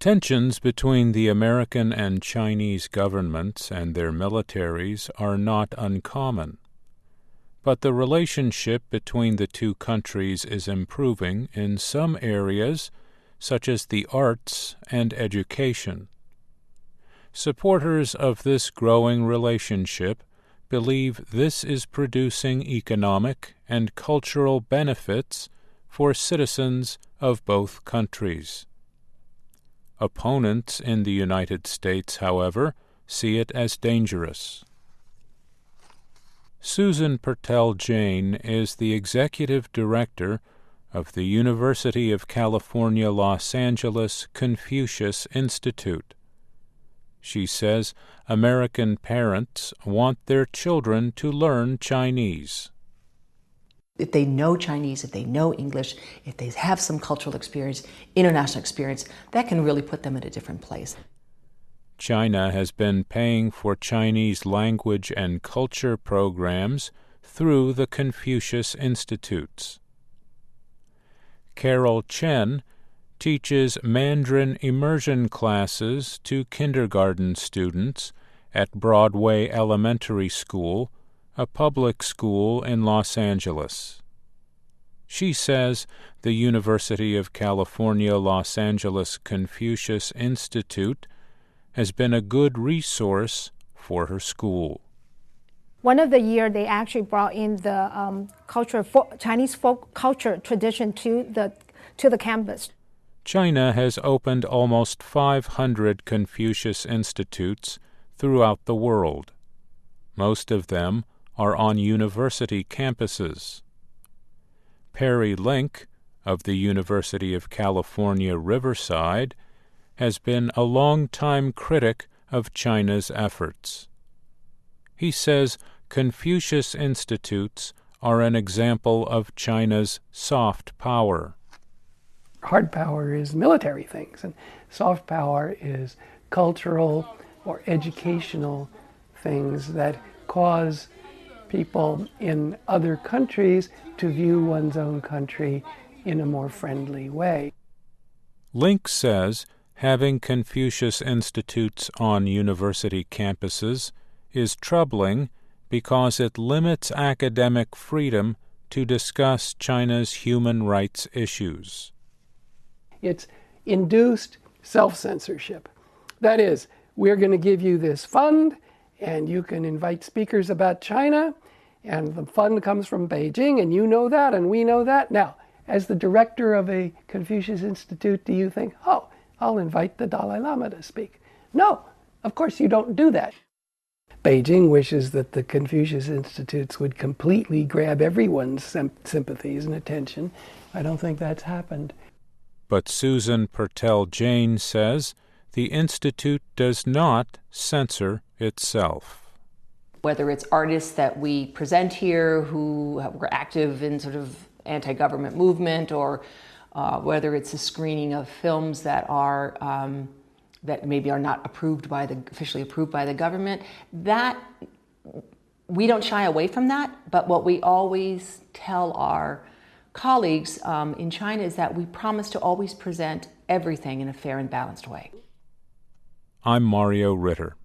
Tensions between the American and Chinese governments and their militaries are not uncommon, but the relationship between the two countries is improving in some areas, such as the arts and education. Supporters of this growing relationship believe this is producing economic and cultural benefits for citizens of both countries. Opponents in the United States, however, see it as dangerous. Susan Pertel Jain is the executive director of the University of California, Los Angeles Confucius Institute. She says American parents want their children to learn Chinese. If they know Chinese, if they know English, if they have some cultural experience, international experience, that can really put them in a different place. China has been paying for Chinese language and culture programs through the Confucius Institutes. Carol Chen teaches Mandarin immersion classes to kindergarten students at Broadway Elementary School, a public school in Los Angeles. She says the University of California, Los Angeles Confucius Institute has been a good resource for her school. One of the year they actually brought in the Chinese folk culture tradition to the campus. China has opened almost 500 Confucius Institutes throughout the world. Most of them are on university campuses. Perry Link, of the University of California, Riverside, has been a long-time critic of China's efforts. He says Confucius Institutes are an example of China's soft power. Hard power is military things, and soft power is cultural or educational things that cause people in other countries to view one's own country in a more friendly way. Link says having Confucius Institutes on university campuses is troubling because it limits academic freedom to discuss China's human rights issues. It's induced self-censorship. That is, we're going to give you this fund, and you can invite speakers about China, and the fund comes from Beijing, and you know that, and we know that. Now, as the director of a Confucius Institute, do you think, oh, I'll invite the Dalai Lama to speak? No, of course you don't do that. Beijing wishes that the Confucius Institutes would completely grab everyone's sympathies and attention. I don't think that's happened. But Susan Pertel Jain says the Institute does not censor itself. Whether it's artists that we present here who were active in sort of anti-government movement, or whether it's a screening of films that are that maybe are not officially approved by the government, that we don't shy away from that. But what we always tell our colleagues in China is that we promise to always present everything in a fair and balanced way. I'm Mario Ritter.